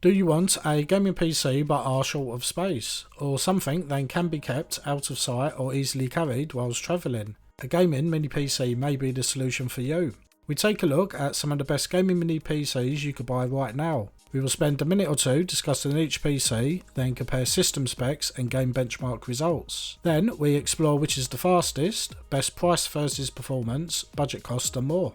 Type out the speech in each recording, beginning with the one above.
Do you want a gaming PC but are short of space, or something that can be kept out of sight or easily carried whilst travelling? A gaming mini PC may be the solution for you. We take a look at some of the best gaming mini PCs you could buy right now. We will spend a minute or two discussing each PC, then compare system specs and game benchmark results. Then we explore which is the fastest, best price versus performance, budget cost and more.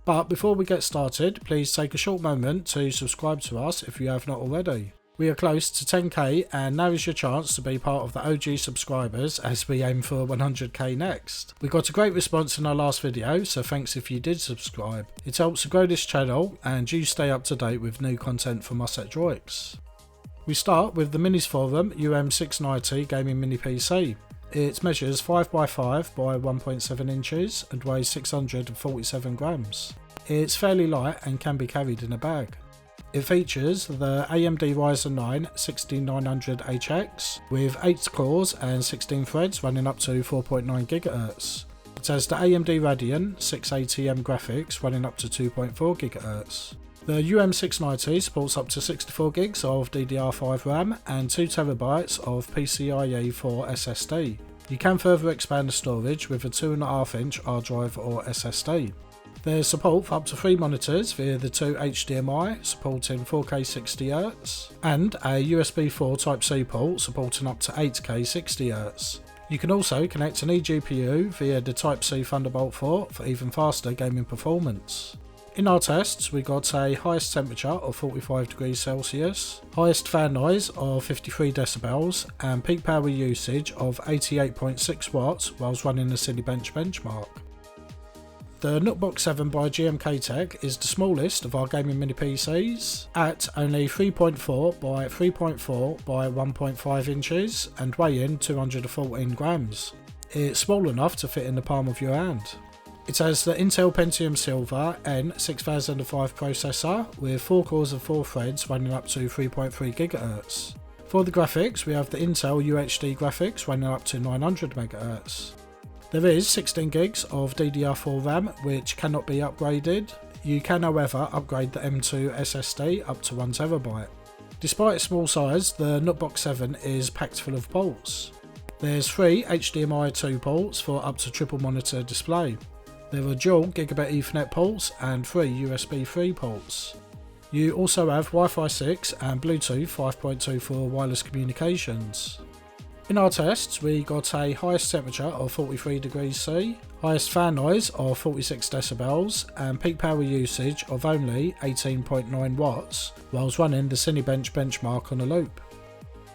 But before we get started, please take a short moment to subscribe to us if you have not already. We are close to 10k and now is your chance to be part of the OG subscribers as we aim for 100k next. We got a great response in our last video, so thanks if you did subscribe. It helps to grow this channel and you stay up to date with new content from us at DROIX. We start with the Minisforum UM690 gaming mini PC. It measures 5x5 by 1.7 inches and weighs 647 grams. It's fairly light and can be carried in a bag. It features the AMD Ryzen 9 16900HX with 8 cores and 16 threads running up to 4.9 GHz. It has the AMD Radeon 680M graphics running up to 2.4 GHz. The UM690 supports up to 64 gigs of DDR5 RAM and 2TB of PCIe 4 SSD. You can further expand the storage with a 2.5-inch hard drive or SSD. There's support for up to 3 monitors via the 2 HDMI supporting 4K 60Hz and a USB 4 Type-C port supporting up to 8K 60Hz. You can also connect an eGPU via the Type-C Thunderbolt 4 for even faster gaming performance. In our tests, we got a highest temperature of 45 degrees Celsius, highest fan noise of 53 decibels, and peak power usage of 88.6 watts whilst running the Cinebench benchmark. The NUCbox7 by GMKTec is the smallest of our gaming mini PCs, at only 3.4 by 3.4 by 1.5 inches and weighing 214 grams. It's small enough to fit in the palm of your hand. It has the Intel Pentium Silver N6005 processor with 4 cores and 4 threads running up to 3.3 GHz. For the graphics, we have the Intel UHD graphics running up to 900 MHz. There is 16 gigs of DDR4 RAM which cannot be upgraded. You can however upgrade the M2 SSD up to 1TB. Despite its small size, the NUCbox7 is packed full of ports. There's 3 HDMI 2 ports for up to triple monitor display. There are dual gigabit Ethernet ports and 3 USB 3 ports. You also have Wi-Fi 6 and Bluetooth 5.2 wireless communications. In our tests, we got a highest temperature of 43 degrees C, highest fan noise of 46 decibels, and peak power usage of only 18.9 watts, whilst running the Cinebench benchmark on a loop.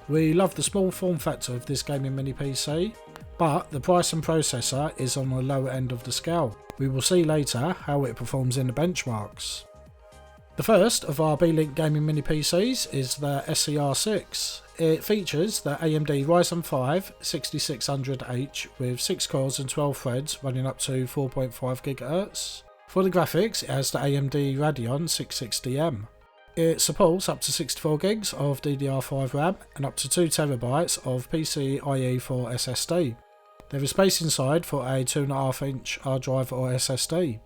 We love the small form factor of this gaming mini PC, but the price and processor is on the lower end of the scale. We will see later how it performs in the benchmarks. The first of our Beelink gaming mini PCs is the SER6. It features the AMD Ryzen 5 6600H with 6 cores and 12 threads running up to 4.5 GHz. For the graphics, it has the AMD Radeon 660M. It supports up to 64 gigs of DDR5 RAM and up to 2TB of PCIe 4 SSD. There is space inside for a 2.5-inch hard drive or SSD.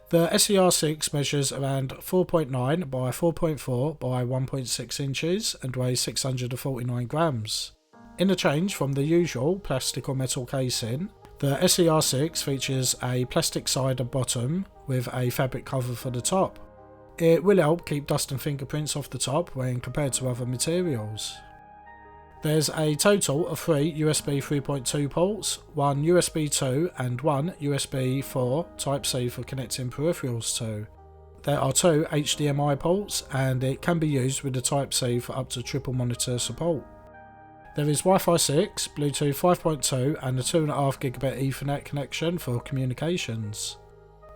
The SER6 measures around 4.9 by 4.4 by 1.6 inches and weighs 649 grams. In a change from the usual plastic or metal casing, the SER6 features a plastic side and bottom with a fabric cover for the top. It will help keep dust and fingerprints off the top when compared to other materials. There's a total of 3 USB 3.2 ports, 1 USB 2 and 1 USB 4 Type-C for connecting peripherals to. There are 2 HDMI ports and it can be used with the Type-C for up to triple monitor support. There is Wi-Fi 6, Bluetooth 5.2 and a 2.5 gigabit Ethernet connection for communications.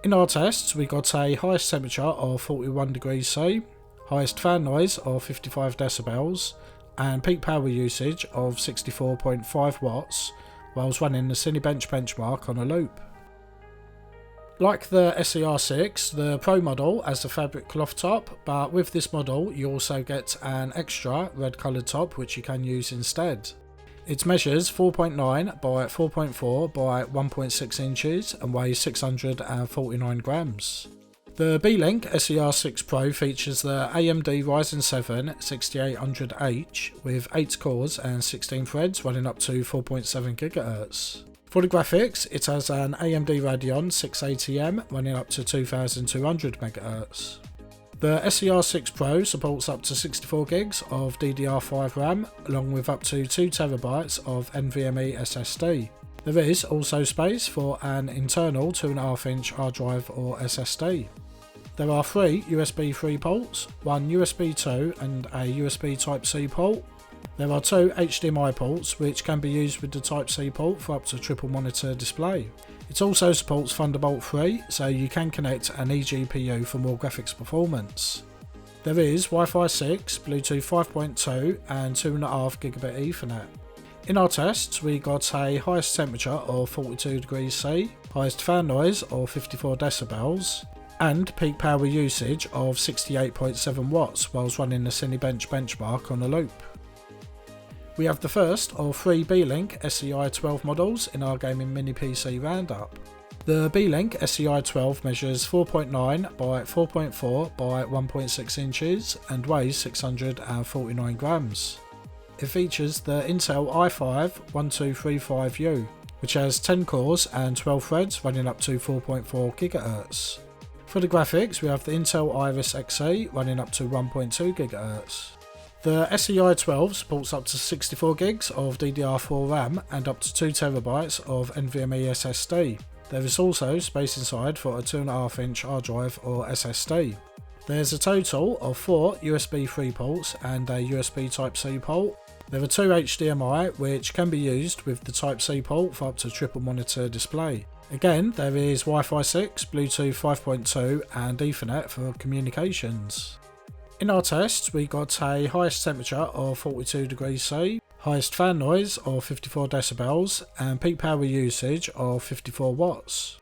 In our tests, we got a highest temperature of 41 degrees C, highest fan noise of 55 decibels, and peak power usage of 64.5 watts whilst running the Cinebench benchmark on a loop. Like the SER6, the Pro model has the fabric cloth top, but with this model you also get an extra red coloured top which you can use instead. It measures 4.9 by 4.4 by 1.6 inches and weighs 649 grams. The Beelink SER6 Pro features the AMD Ryzen 7 6800H with 8 cores and 16 threads running up to 4.7 GHz. For the graphics, it has an AMD Radeon 680M running up to 2200 MHz. The SER6 Pro supports up to 64 GB of DDR5 RAM along with up to 2 TB of NVMe SSD. There is also space for an internal 2.5-inch hard drive or SSD. There are 3 USB 3 ports, 1 USB 2 and a USB Type-C port. There are 2 HDMI ports which can be used with the Type-C port for up to triple monitor display. It also supports Thunderbolt 3, so you can connect an eGPU for more graphics performance. There is Wi-Fi 6, Bluetooth 5.2 and 2.5 gigabit Ethernet. In our tests we got a highest temperature of 42 degrees C, highest fan noise of 54 decibels, and peak power usage of 68.7 watts whilst running the Cinebench benchmark on a loop. We have the first of 3 Beelink SEi12 models in our gaming mini PC roundup. The Beelink SEi12 measures 4.9 by 4.4 by 1.6 inches and weighs 649 grams. It features the Intel i5-1235U, which has 10 cores and 12 threads running up to 4.4 GHz. For the graphics, we have the Intel Iris Xe running up to 1.2 GHz. The SEi12 supports up to 64 GB of DDR4 RAM and up to 2 TB of NVMe SSD. There is also space inside for a 2.5-inch hard drive or SSD. There's a total of 4 USB 3 ports and a USB Type-C port. There are 2 HDMI which can be used with the Type-C port for up to triple monitor display. Again, there is Wi-Fi 6, Bluetooth 5.2 and Ethernet for communications. In our tests we got a highest temperature of 42 degrees C, highest fan noise of 54 decibels and peak power usage of 54 watts.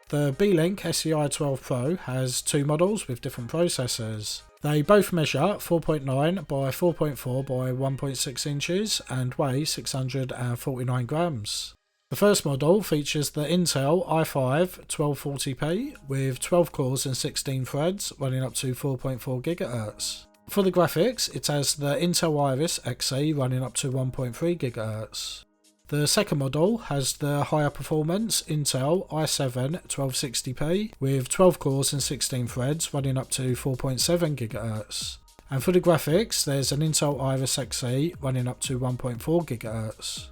The Beelink SEi12 Pro has 2 models with different processors. They both measure 4.9 by 4.4 by 1.6 inches and weigh 649 grams. The first model features the Intel i5-1240p with 12 cores and 16 threads running up to 4.4 GHz. For the graphics, it has the Intel Iris Xe running up to 1.3 GHz. The second model has the higher performance Intel i7-1260p with 12 cores and 16 threads running up to 4.7 GHz. And for the graphics, there's an Intel Iris Xe running up to 1.4 GHz.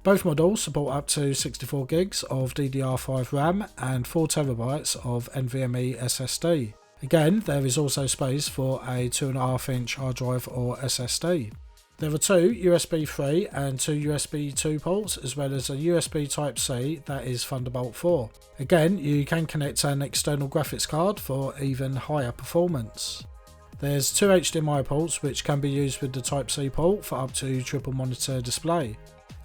Both models support up to 64 GB of DDR5 RAM and 4 TB of NVMe SSD. Again, there is also space for a 2.5-inch hard drive or SSD. There are 2 USB 3 and 2 USB 2 ports as well as a USB Type-C that is Thunderbolt 4. Again, you can connect an external graphics card for even higher performance. There's 2 HDMI ports which can be used with the Type-C port for up to triple monitor display.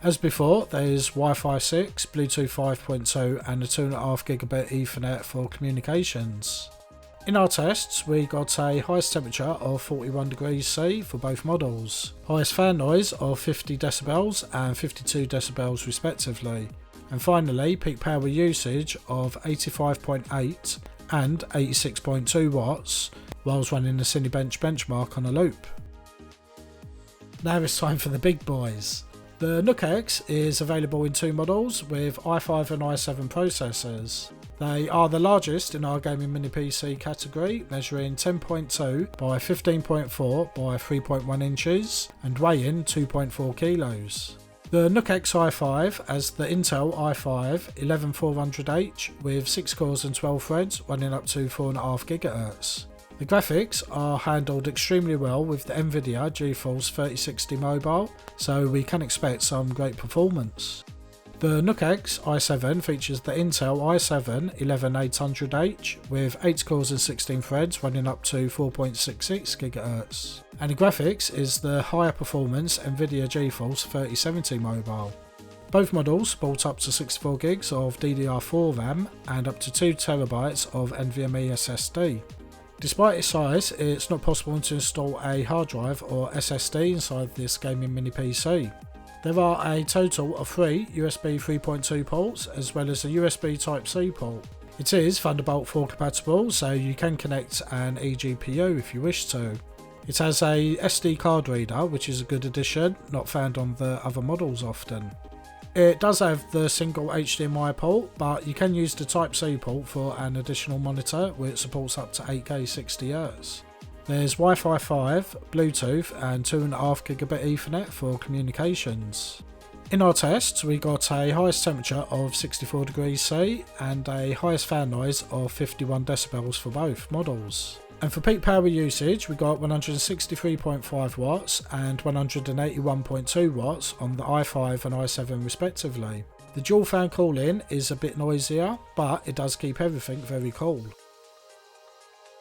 As before, there is Wi-Fi 6, Bluetooth 5.2 and a 2.5 gigabit Ethernet for communications. In our tests, we got a highest temperature of 41 degrees C for both models, highest fan noise of 50 decibels and 52 decibels respectively, and finally peak power usage of 85.8 and 86.2 watts whilst running the Cinebench benchmark on a loop. Now it's time for the big boys. The NUCX is available in 2 models with i5 and i7 processors. They are the largest in our gaming mini PC category, measuring 10.2 by 15.4 by 3.1 inches and weighing 2.4 kilos. The NUCXi5 has the Intel i5-11400H with 6 cores and 12 threads running up to 4.5 GHz. The graphics are handled extremely well with the Nvidia GeForce 3060 Mobile, so we can expect some great performance. The NUCXi7 features the Intel i7-11800H with 8 cores and 16 threads running up to 4.66 GHz. And the graphics is the higher performance Nvidia GeForce 3070 Mobile. Both models support up to 64 GB of DDR4 RAM and up to 2 TB of NVMe SSD. Despite its size, it's not possible to install a hard drive or SSD inside this gaming mini PC. There are a total of 3 USB 3.2 ports as well as a USB Type-C port. It is Thunderbolt 4 compatible, so you can connect an eGPU if you wish to. It has a SD card reader, which is a good addition, not found on the other models often. It does have the single HDMI port, but you can use the Type-C port for an additional monitor, which supports up to 8K 60Hz. There's Wi-Fi 5, Bluetooth and 2.5 gigabit Ethernet for communications. In our tests we got a highest temperature of 64 degrees C and a highest fan noise of 51 decibels for both models. And for peak power usage we got 163.5 watts and 181.2 watts on the i5 and i7 respectively. The dual fan cooling is a bit noisier, but it does keep everything very cool.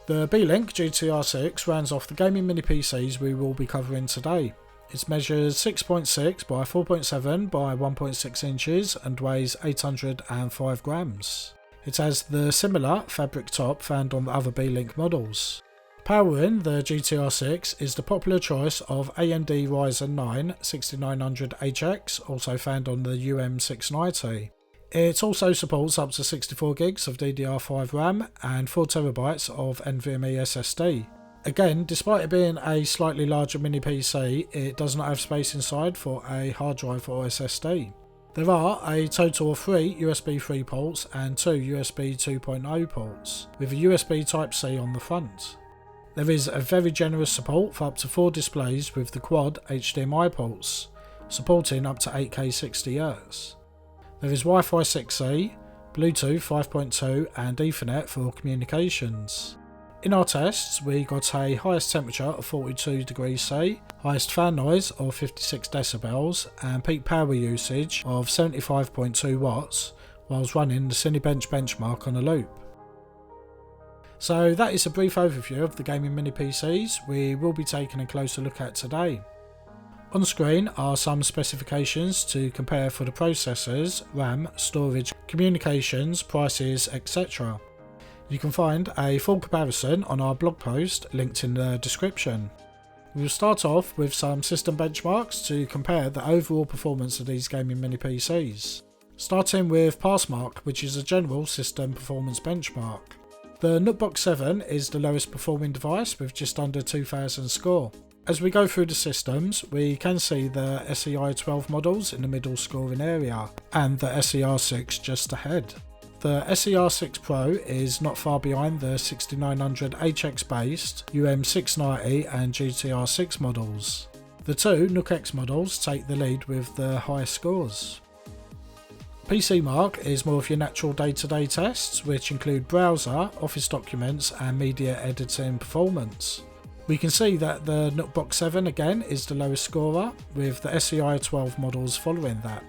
The Beelink GTR6 runs off the gaming mini PCs we will be covering today. It measures 6.6 by 4.7 by 1.6 inches and weighs 805 grams. It has the similar fabric top found on the other Beelink models. Powering the GTR6 is the popular choice of AMD Ryzen 9 6900HX, also found on the UM690. It also supports up to 64 gigs of DDR5 RAM and 4TB of NVMe SSD. Again, despite it being a slightly larger mini PC, it does not have space inside for a hard drive or SSD. There are a total of 3 USB 3 ports and 2 USB 2.0 ports, with a USB Type-C on the front. There is a very generous support for up to 4 displays with the quad HDMI ports, supporting up to 8K 60Hz. There is Wi-Fi 6E, Bluetooth 5.2 and Ethernet for communications. In our tests we got a highest temperature of 42 degrees C, highest fan noise of 56 decibels and peak power usage of 75.2 watts whilst running the Cinebench benchmark on a loop. So that is a brief overview of the gaming mini PCs we will be taking a closer look at today. On screen are some specifications to compare for the processors, RAM, storage, communications, prices, etc. You can find a full comparison on our blog post linked in the description. We will start off with some system benchmarks to compare the overall performance of these gaming mini PCs. Starting with PassMark, which is a general system performance benchmark. The Nucbox7 is the lowest performing device with just under 2000 score. As we go through the systems, we can see the SEi12 models in the middle scoring area and the SER6 just ahead. The SER6 Pro is not far behind the 6900HX based UM690 and GTR6 models. The two NUCX models take the lead with the highest scores. PassMark is more of your natural day-to-day tests, which include browser, office documents and media editing performance. We can see that the Nucbox7 again is the lowest scorer, with the SEi12 models following that.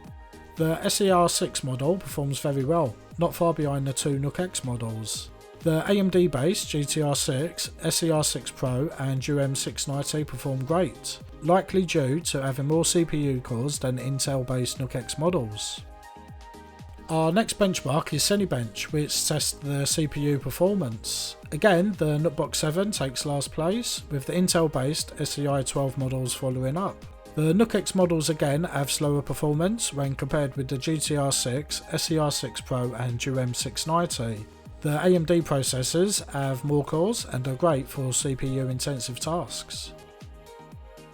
The SER6 model performs very well, not far behind the two NUCX models. The AMD based GTR6, SER6 Pro and UM690 perform great, likely due to having more CPU cores than Intel based NUCX models. Our next benchmark is Cinebench, which tests the CPU performance. Again, the Nucbox7 takes last place, with the Intel based SEi12 models following up. The NUCX models again have slower performance when compared with the GTR6, SER6 Pro and UM690. The AMD processors have more cores and are great for CPU intensive tasks.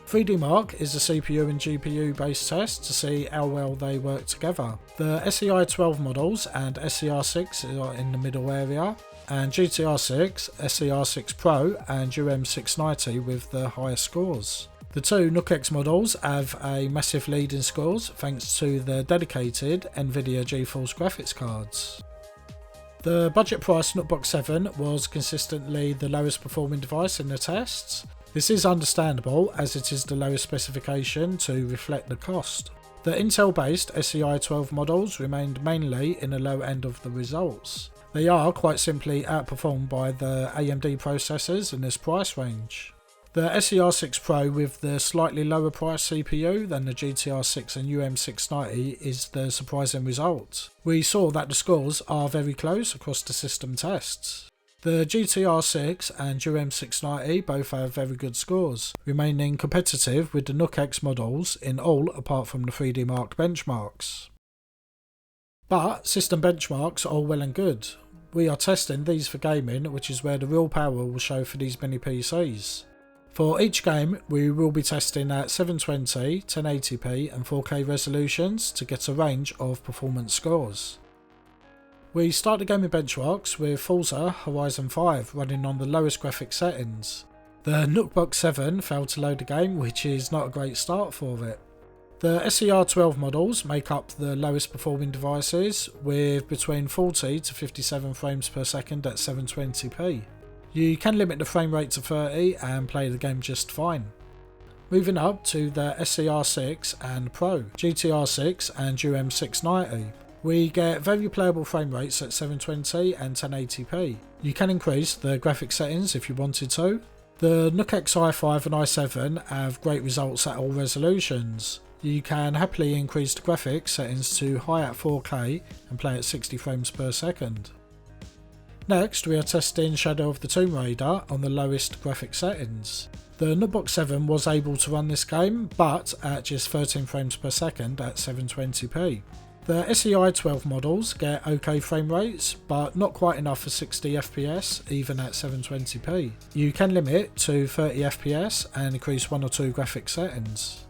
3DMark is a CPU and GPU based test to see how well they work together. The SEi12 models and SER6 are in the middle area, and GTR6, SER6 Pro and UM690 with the highest scores. The two NUCX models have a massive lead in scores thanks to the dedicated NVIDIA GeForce graphics cards. The budget price Nucbox7 was consistently the lowest performing device in the tests. This is understandable as it is the lowest specification to reflect the cost. The Intel based SEi12 models remained mainly in the low end of the results. They are quite simply outperformed by the AMD processors in this price range. The SER6 Pro with the slightly lower price CPU than the GTR6 and UM690 is the surprising result. We saw that the scores are very close across the system tests. The GTR6 and UM690 both have very good scores, remaining competitive with the NUCX models in all apart from the 3DMark benchmarks. But system benchmarks are well and good. we are testing these for gaming, which is where the real power will show for these mini PCs. For each game, we will be testing at 720, 1080p and 4K resolutions to get a range of performance scores. We start the gaming benchmarks with Forza Horizon 5 running on the lowest graphics settings. The Nucbox7 failed to load the game, which is not a great start for it. The SEi12 models make up the lowest performing devices with between 40 to 57 frames per second at 720p. You can limit the frame rate to 30 and play the game just fine. Moving up to the SER6 and Pro, GTR6 and UM690. We get very playable frame rates at 720 and 1080p. You can increase the graphics settings if you wanted to. The NUCXi5 and i7 have great results at all resolutions. You can happily increase the graphics settings to high at 4K and play at 60 frames per second. Next, we are testing Shadow of the Tomb Raider on the lowest graphics settings. The Nucbox7 was able to run this game, but at just 13 frames per second at 720p. The SEi12 models get OK frame rates, but not quite enough for 60 FPS even at 720p. You can limit to 30 FPS and increase one or two graphics settings.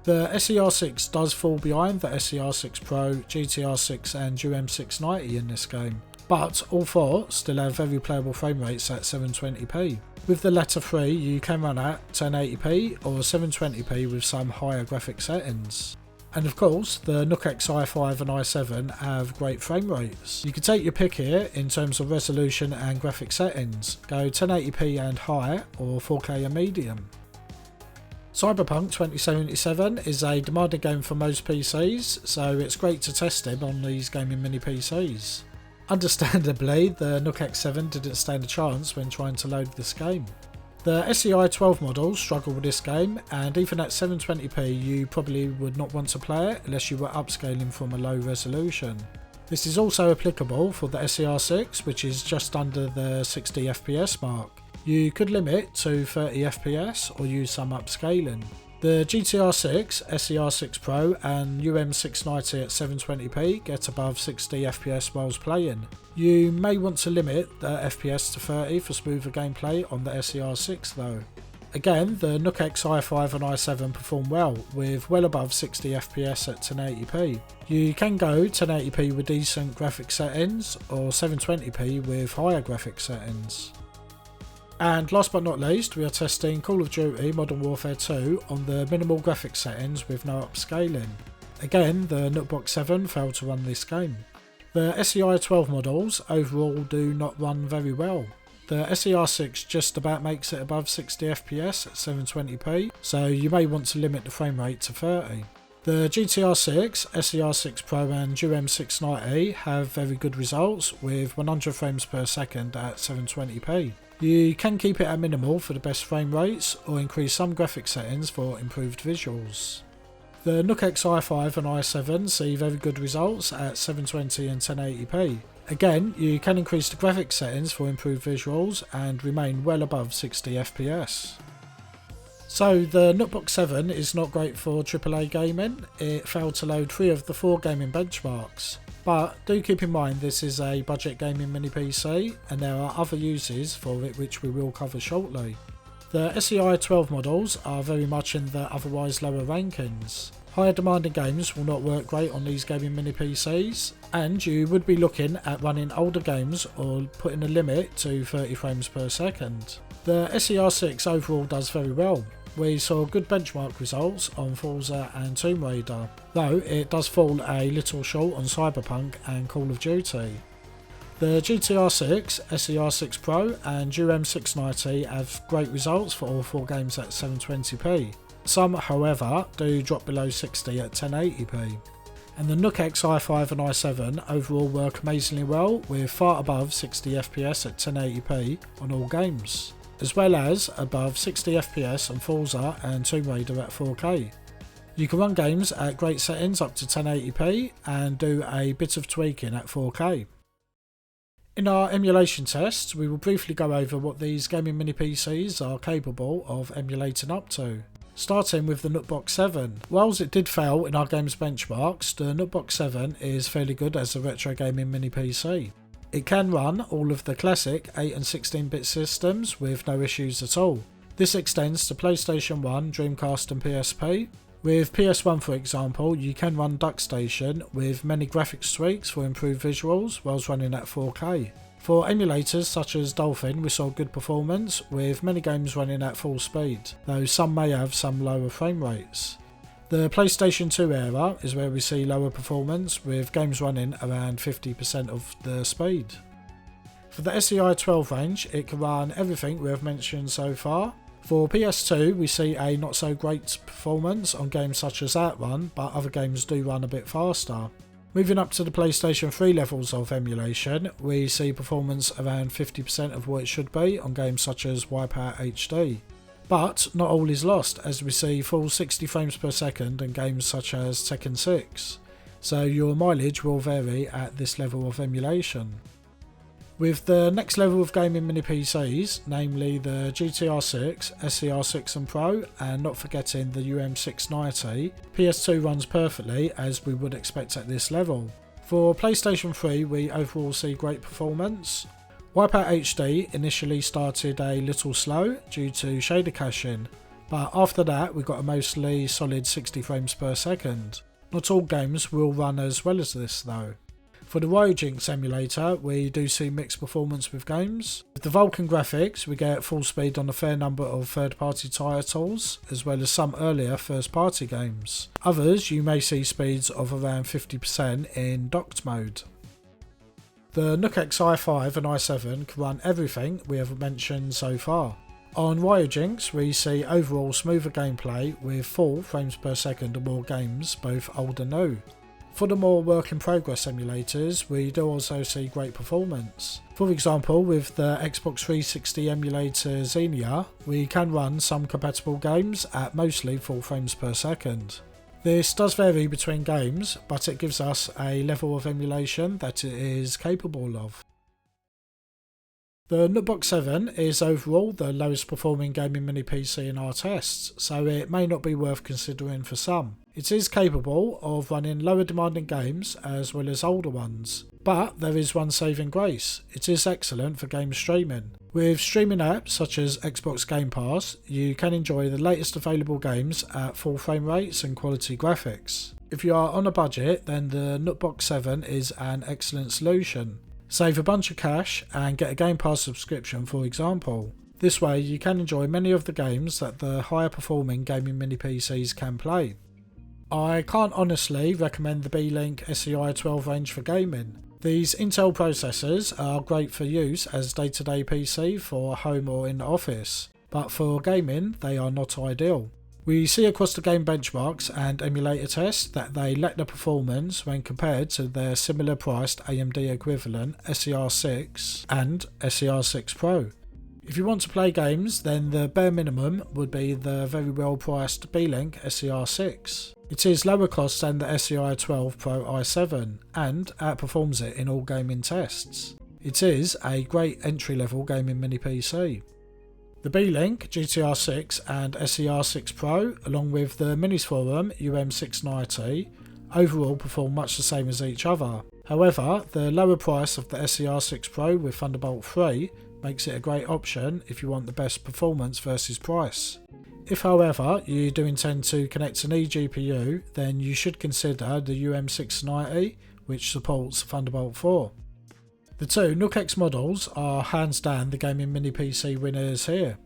The SER6 does fall behind the SER6 Pro, GTR6 and UM690 in this game, but all four still have very playable frame rates at 720p. With the latter three, you can run at 1080p or 720p with some higher graphic settings. And of course, the NUCXi5 and i7 have great frame rates. You can take your pick here in terms of resolution and graphic settings. Go 1080p and high or 4K and medium. Cyberpunk 2077 is a demanding game for most PCs, so it's great to test him on these gaming mini PCs. Understandably, the NUCXi7 didn't stand a chance when trying to load this game. The SEi12 models struggle with this game, and even at 720p you probably would not want to play it unless you were upscaling from a low resolution. This is also applicable for the SER6, which is just under the 60 FPS mark. You could limit to 30 FPS or use some upscaling. The GTR6, SER6 Pro and UM690 at 720p get above 60 FPS whilst playing. You may want to limit the FPS to 30 for smoother gameplay on the SER6 though. Again, the NUCXi5 and i7 perform well, with well above 60 FPS at 1080p. You can go 1080p with decent graphic settings or 720p with higher graphic settings. And last but not least, we are testing Call of Duty Modern Warfare 2 on the minimal graphics settings with no upscaling. Again, the Nucbox7 failed to run this game. The SEi12 models overall do not run very well. The SER6 just about makes it above 60 FPS at 720p, so you may want to limit the frame rate to 30. The GTR6, SER6 Pro and UM690 have very good results with 100 frames per second at 720p. You can keep it at minimal for the best frame rates or increase some graphic settings for improved visuals. The NUCXi5 and i7 see very good results at 720 and 1080p. Again, you can increase the graphic settings for improved visuals and remain well above 60 FPS. So the Nucbox7 is not great for AAA gaming. It failed to load 3 of the 4 gaming benchmarks. But do keep in mind this is a budget gaming mini PC and there are other uses for it which we will cover shortly. The SEi12 models are very much in the otherwise lower rankings. Higher demanding games will not work great on these gaming mini PCs, and you would be looking at running older games or putting a limit to 30 frames per second. The SER6 overall does very well. We saw good benchmark results on Forza and Tomb Raider, though it does fall a little short on Cyberpunk and Call of Duty. The GTR6, SER6 Pro and UM690 have great results for all 4 games at 720p. Some, however, do drop below 60 at 1080p. And the NUCXi5 and i7 overall work amazingly well with far above 60 FPS at 1080p on all games, as well as above 60 FPS on Forza and Tomb Raider at 4K. You can run games at great settings up to 1080p and do a bit of tweaking at 4K. In our emulation tests, we will briefly go over what these gaming mini PCs are capable of emulating up to. Starting with the Nucbox7. Whilst it did fail in our game's benchmarks, the Nucbox7 is fairly good as a retro gaming mini PC. It can run all of the classic 8 and 16-bit systems with no issues at all. This extends to PlayStation 1, Dreamcast and PSP. With PS1 for example, you can run DuckStation with many graphics tweaks for improved visuals whilst running at 4K. For emulators such as Dolphin, we saw good performance with many games running at full speed, though some may have some lower frame rates. The PlayStation 2 era is where we see lower performance with games running around 50% of the speed. For the SEi12 range, it can run everything we have mentioned so far. For PS2, we see a not so great performance on games such as Outrun, but other games do run a bit faster. Moving up to the PlayStation 3 levels of emulation, we see performance around 50% of what it should be on games such as Wipeout HD. But not all is lost, as we see full 60 frames per second in games such as Tekken 6, so your mileage will vary at this level of emulation. With the next level of gaming mini PCs, namely the GTR6, SEi6 and Pro, and not forgetting the UM690, PS2 runs perfectly as we would expect at this level. For PlayStation 3 we overall see great performance. Wipeout HD initially started a little slow due to shader caching, but after that we got a mostly solid 60 frames per second. Not all games will run as well as this though. For the DROIX emulator, we do see mixed performance with games. With the Vulkan graphics, we get full speed on a fair number of third-party titles, as well as some earlier first-party games. Others, you may see speeds of around 50% in docked mode. The NUCXi5 and i7 can run everything we have mentioned so far. On DROIX, we see overall smoother gameplay with full frames per second or more games, both old and new. For the more work-in-progress emulators, we do also see great performance. For example, with the Xbox 360 emulator Xenia, we can run some compatible games at mostly full frames per second. This does vary between games, but it gives us a level of emulation that it is capable of. The Nucbox7 is overall the lowest performing gaming mini PC in our tests, so it may not be worth considering for some. It is capable of running lower demanding games as well as older ones, but there is one saving grace: it is excellent for game streaming. With streaming apps such as Xbox Game Pass, you can enjoy the latest available games at full frame rates and quality graphics. If you are on a budget, then the Nucbox7 is an excellent solution. Save a bunch of cash and get a Game Pass subscription for example. This way you can enjoy many of the games that the higher performing gaming mini PCs can play. I can't honestly recommend the Beelink SEi12 range for gaming. These Intel processors are great for use as day-to-day PC for home or in the office, but for gaming they are not ideal. We see across the game benchmarks and emulator tests that they lack the performance when compared to their similar priced AMD equivalent SER6 and SER6 Pro. If you want to play games, then the bare minimum would be the very well priced Beelink SER6. It is lower cost than the SEi12 Pro i7 and outperforms it in all gaming tests. It is a great entry level gaming mini PC. The Beelink GTR6 and SER6 Pro, along with the Minisforum UM690, overall perform much the same as each other. However, the lower price of the SER6 Pro with Thunderbolt 3 makes it a great option if you want the best performance versus price. If however you do intend to connect an eGPU, then you should consider the UM690, which supports Thunderbolt 4. The two NUCX models are hands down the gaming mini PC winners here.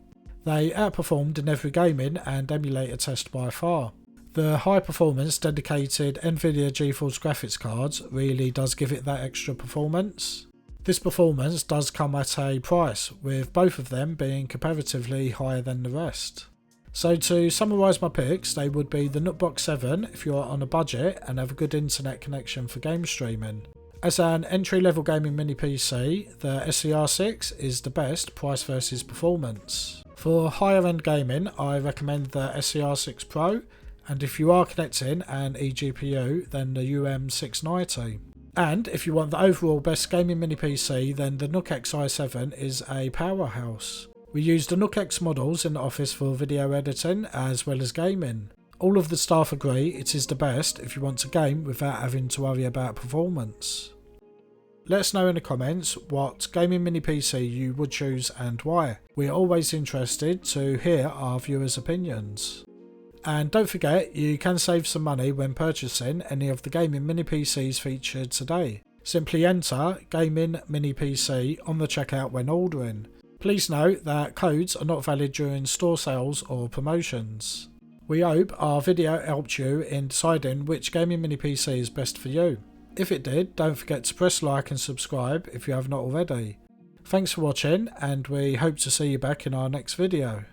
They outperformed in every gaming and emulator test by far. The high performance dedicated Nvidia GeForce graphics cards really does give it that extra performance. This performance does come at a price, with both of them being comparatively higher than the rest. So to summarise my picks, they would be the Nucbox7 if you are on a budget and have a good internet connection for game streaming. As an entry-level gaming mini PC, the SER6 is the best price versus performance. For higher end gaming, I recommend the SER6 Pro, and if you are connecting an eGPU, then the UM690. And if you want the overall best gaming mini PC, then the NUCXi7 is a powerhouse. We use the NUCX models in the office for video editing as well as gaming. All of the staff agree it is the best if you want to game without having to worry about performance. Let us know in the comments what gaming mini PC you would choose and why. We are always interested to hear our viewers' opinions. And don't forget, you can save some money when purchasing any of the gaming mini PCs featured today. Simply enter Gaming Mini PC on the checkout when ordering. Please note that codes are not valid during store sales or promotions. We hope our video helped you in deciding which gaming mini PC is best for you. If it did, don't forget to press like and subscribe if you have not already. Thanks for watching, and we hope to see you back in our next video.